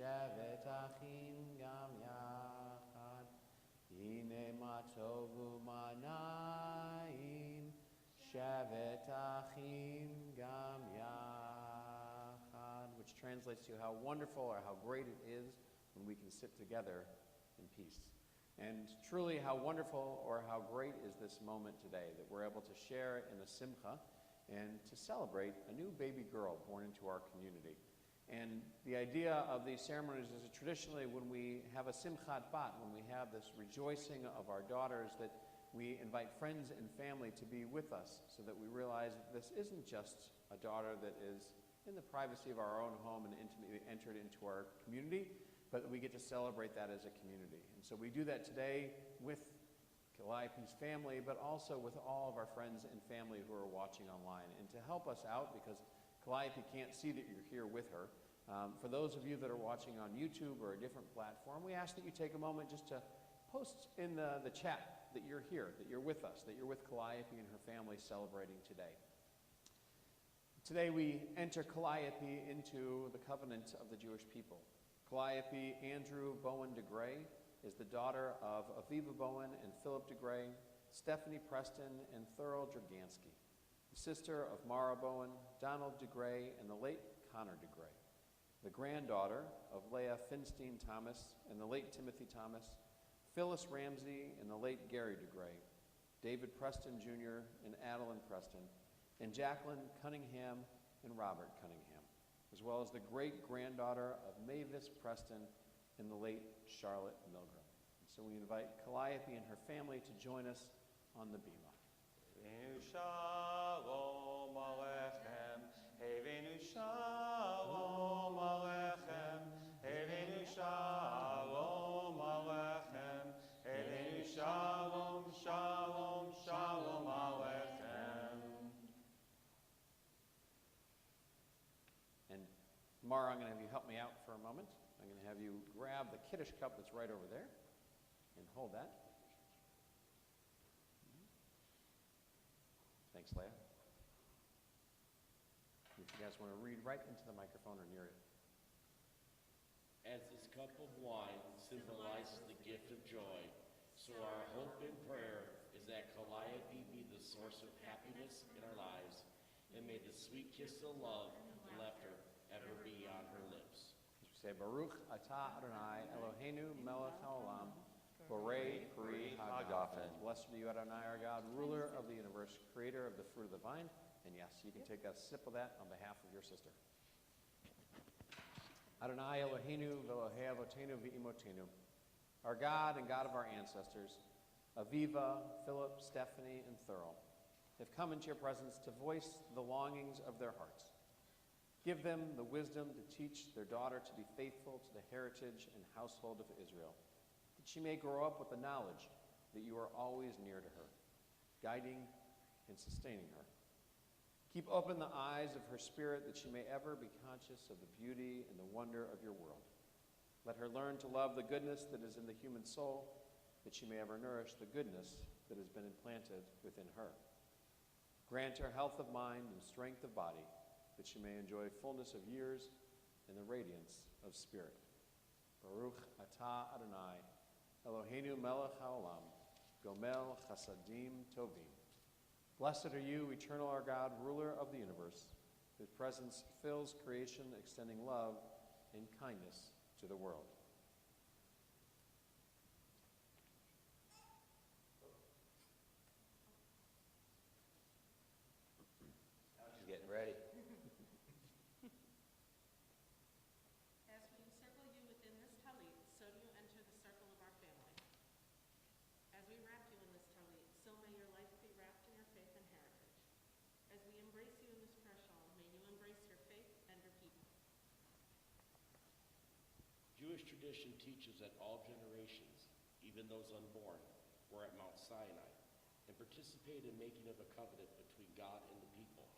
shevet achim gam yachad. Hine ma tovu manayim, shevet achim gam yachad. Which translates to how wonderful or how great it is when we can sit together in peace. And truly how wonderful or how great is this moment today that we're able to share in a simcha and to celebrate a new baby girl born into our community. And the idea of these ceremonies is that traditionally when we have a simchat bat, when we have this rejoicing of our daughters, that we invite friends and family to be with us so that we realize that this isn't just a daughter that is in the privacy of our own home and intimately entered into our community, but that we get to celebrate that as a community. And so we do that today with Calliope's family, but also with all of our friends and family who are watching online. And to help us out, because Calliope can't see that you're here with her, for those of you that are watching on YouTube or a different platform, we ask that you take a moment just to post in the chat that you're here, that you're with us, that you're with Calliope and her family celebrating today. Today we enter Calliope into the covenant of the Jewish people. Calliope Andrew Bowen-DuGray is the daughter of Aviva Bowen and Philip DuGray, Stephanie Preston, and Thurl Dragansky, the sister of Mara Bowen, Donald DuGray, and the late Connor DuGray, the granddaughter of Leah Finstein Thomas and the late Timothy Thomas, Phyllis Ramsey and the late Gary DuGray, David Preston Jr. and Adeline Preston, and Jacqueline Cunningham and Robert Cunningham, as well as the great-granddaughter of Mavis Preston and the late Charlotte Milgram. And so we invite Calliope and her family to join us on the bima. Shalom Aleichem, Havenu Shalom Aleichem, Havenu Shalom Aleichem, Havenu Shalom, Shalom, Shalom Aleichem. And Mara, I'm going to have you help me out for a moment. I'm going to have you grab the Kiddush cup that's right over there and hold that. Thanks, Leah. If you guys want to read right into the microphone or near it. As this cup of wine symbolizes the gift of joy, so our hope and prayer is that Calliope be the source of happiness in our lives, and may the sweet kiss of love and laughter ever be on her lips. Say, Baruch atah Adonai Eloheinu melech haolam, borei pri hagafen. Blessed are you, Adonai, our God, ruler of the universe, creator of the fruit of the vine. And yes, you can take a sip of that on behalf of your sister. Adonai Eloheinu v'Elohei avotenu v'imotenu. Our God and God of our ancestors, Aviva, Philip, Stephanie, and Thurl, have come into your presence to voice the longings of their hearts. Give them the wisdom to teach their daughter to be faithful to the heritage and household of Israel, that she may grow up with the knowledge that you are always near to her, guiding and sustaining her. Keep open the eyes of her spirit that she may ever be conscious of the beauty and the wonder of your world. Let her learn to love the goodness that is in the human soul, that she may ever nourish the goodness that has been implanted within her. Grant her health of mind and strength of body, that she may enjoy fullness of years and the radiance of spirit. Baruch atah Adonai, Eloheinu melech haolam, gomel chasadim tovim. Blessed are you, eternal our God, ruler of the universe, whose presence fills creation, extending love and kindness to the world. She's getting ready. As we encircle you within this talit, so do you enter the circle of our family. As we wrap you in this talit, so may your life be wrapped in your faith and heritage. As we embrace you in this prayer shawl, may you embrace your faith and your people. Jewish tradition teaches that all generations, even those unborn, were at Mount Sinai and participated in making of a covenant between God and the people.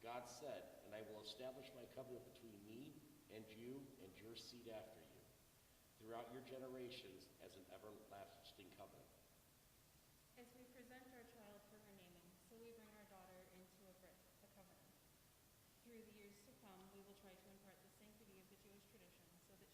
God said, "And I will establish my covenant between me and you and your seed after you, throughout your generations as an everlasting covenant." As we present our child for her naming, so we bring our daughter into a brit, the covenant. Through the years to come, we will try to impart the sanctity of the Jewish tradition so that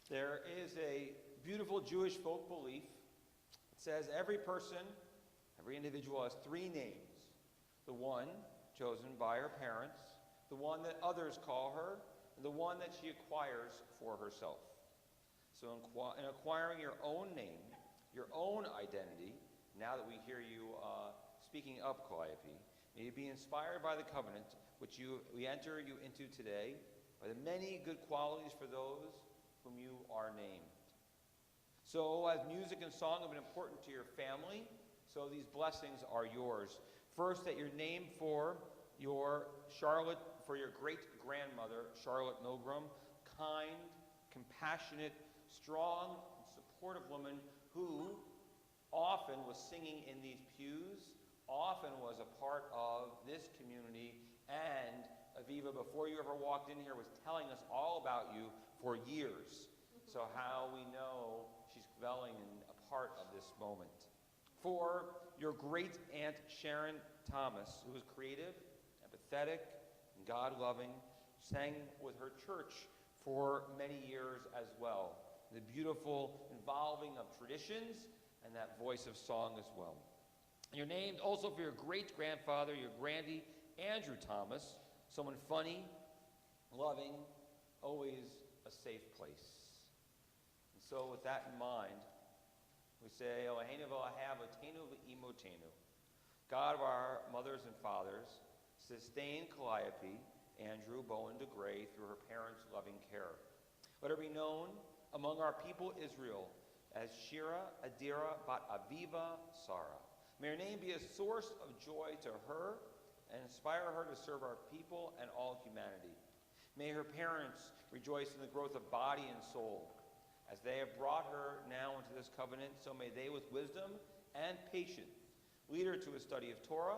There is a beautiful Jewish folk belief. It says every person, every individual has three names. The one chosen by her parents, the one that others call her, and the one that she acquires for herself. So in acquiring your own name, your own identity, now that we hear you speaking up, Calliope, may you be inspired by the covenant which we enter you into today, by the many good qualities for those whom you are named. So as music and song have been important to your family, so these blessings are yours. First, that you're named for your great-grandmother, Charlotte Milgram, kind, compassionate, strong, and supportive woman who often was singing in these pews, often was a part of this community, and Aviva, before you ever walked in here, was telling us all about you for years. So how we know she's dwelling in a part of this moment. For your great-aunt Sharon Thomas, who was creative, empathetic, and God-loving, sang with her church for many years as well. The beautiful involving of traditions and that voice of song as well. You're named also for your great-grandfather, your granddie, Andrew Thomas, someone funny, loving, always a safe place. And so with that in mind, we say, Eloheinu v'Eloheinu v'Imotenu, God of our mothers and fathers, sustain Calliope, Andrew, Bowen-DuGray, through her parents' loving care. Let her be known among our people Israel as Shira Adira Bat Aviva Sarah. May her name be a source of joy to her and inspire her to serve our people and all humanity. May her parents rejoice in the growth of body and soul. As they have brought her now into this covenant, so may they with wisdom and patience lead her to a study of Torah,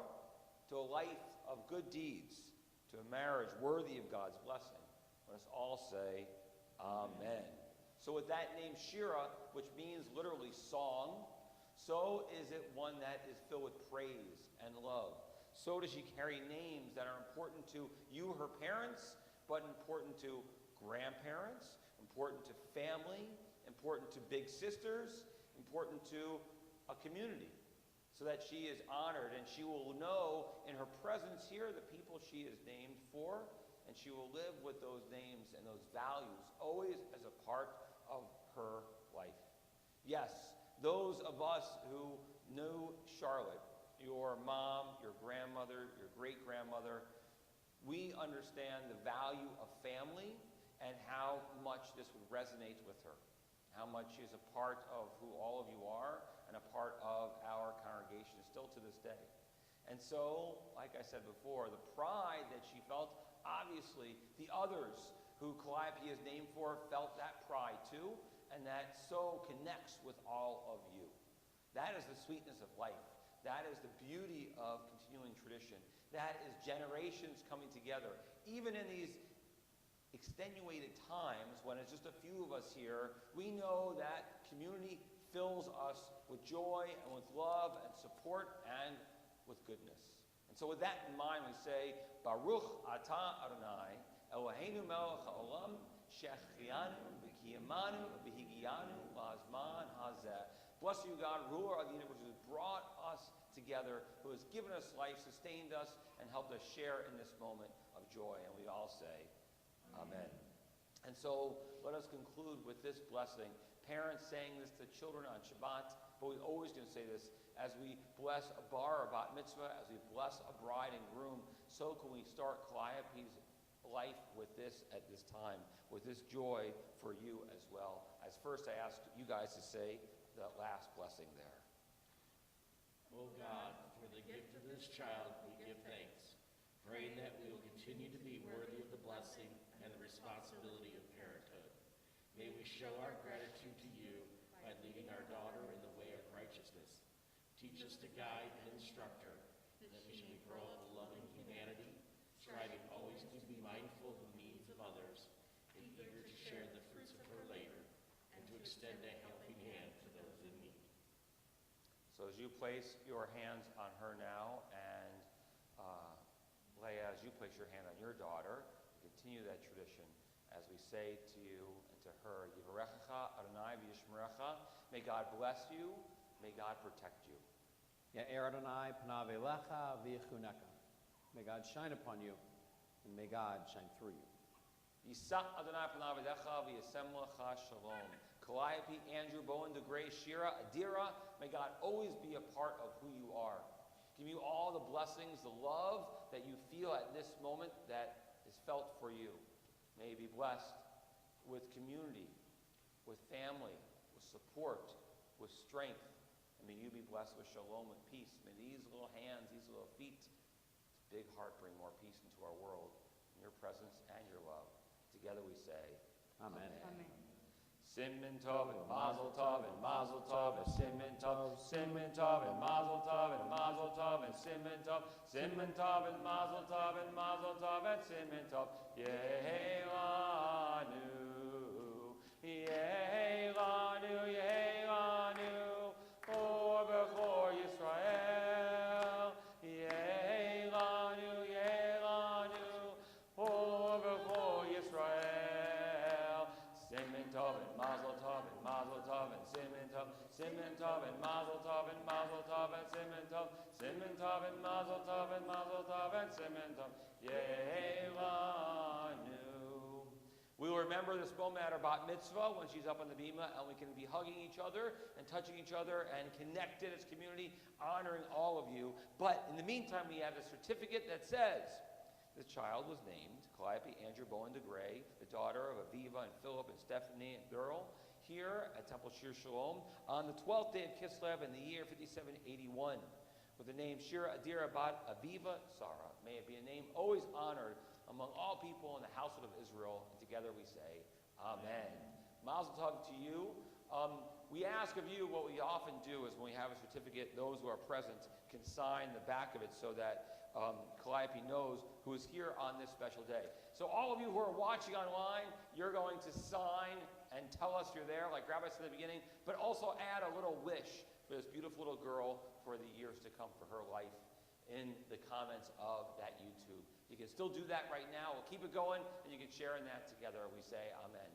to a life of good deeds, to a marriage worthy of God's blessing. Let us all say, Amen. So with that name Shira, which means literally song, so is it one that is filled with praise and love. So does she carry names that are important to you, her parents, but important to grandparents, important to family, important to big sisters, important to a community, so that she is honored and she will know in her presence here the people she is named for, and she will live with those names and those values always as a part of her life. Yes, those of us who knew Charlotte, your mom, your grandmother, your great-grandmother, we understand the value of family and how much this would resonate with her, how much she is a part of who all of you are and a part of our congregation still to this day. And so, like I said before, the pride that she felt, obviously the others who Calliope is named for felt that pride too, and that so connects with all of you. That is the sweetness of life. That is the beauty of continuing tradition. That is generations coming together. Even in these extenuated times, when it's just a few of us here, we know that community fills us with joy and with love and support and with goodness. And so with that in mind, we say, Baruch atah Adonai, Eloheinu melech haolam, shechianu v'kiyamanu v'higiyanu la'azman hazeh. Bless you, God, ruler of the universe, who has brought us together, who has given us life, sustained us, and helped us share in this moment of joy. And we all say, Amen. And so let us conclude with this blessing. Parents saying this to children on Shabbat, but we're always going to say this as we bless a bar or bat mitzvah, as we bless a bride and groom. So can we start Calliope's life with this at this time, with this joy for you as well. As first I ask you guys to say the last blessing there. O God, for the gift of this child we give thanks, praying that we will continue to be worthy of the blessing and the responsibility of parenthood. May we show our gratitude to you by leading our daughter in the way of righteousness. Teach us to guide and instruct her, that we may grow up loving humanity, striving always to be mindful of the needs of others, and eager to share the fruits of her labor, and to extend a helping hand to those in need. So as you place your hands on her now, and Leah, as you place your hand on your daughter, continue that tradition as we say to you and to her. Yivarechecha Adonai v'yishmerecha. May God bless you. May God protect you. Ya'er Adonai panav elecha v'yichuneka. May God shine upon you, and may God shine through you. Yisa Adonai panav elecha v'yasem lecha shalom. Calliope, Andrew, Bowen-DuGray, Shira, Adira, may God always be a part of who you are. Give you all the blessings, the love that you feel at this moment that is felt for you. May you be blessed with community, with family, with support, with strength. And may you be blessed with shalom, with peace. May these little hands, these little feet, this big heart bring more peace into our world. In your presence and your love. Together we say, Amen. Amen. Simmin Tov and Mazel Tov and Mazel Tov and Simmin Tov, Simmin Tov and Mazel Tov and Mazel Tov and Simmin Tov, Simmin Tov and Mazel Tov and Mazel Tov and Simmin Tov. Yehelanu, Yehelanu, Yehelanu, O Bechor Yisrael. Yehelanu, Yehelanu, O Bechor Yisrael. Simmin Tov and Mazel Tov and Mazel Tov and Simmin Tov, Simmin Tov and Mazel Tov and Mazel Tov and Simmin Tov, Simmin Tov and Mazel Tov and Mazel Tov and Simmin Tov. Yehelanu. We will remember this moment at our bat mitzvah when she's up on the bima, and we can be hugging each other and touching each other and connected as community, honoring all of you. But in the meantime, we have a certificate that says, this child was named Calliope Andrew Bowen-DuGray, the daughter of Aviva and Philip and Stephanie and Beryl, here at Temple Shir Shalom on the 12th day of Kislev in the year 5781, with the name Shira Adira Bat Aviva Sarah. May it be a name always honored among all people in the household of Israel. And together we say, Amen. Mazel tov to you. We ask of you, what we often do is when we have a certificate, those who are present can sign the back of it so that Calliope knows who is here on this special day. So all of you who are watching online, you're going to sign and tell us you're there, like Rabbi said at the beginning, but also add a little wish for this beautiful little girl for the years to come, for her life, in the comments of that YouTube. You can still do that right now. We'll keep it going, and you can share in that together. We say amen.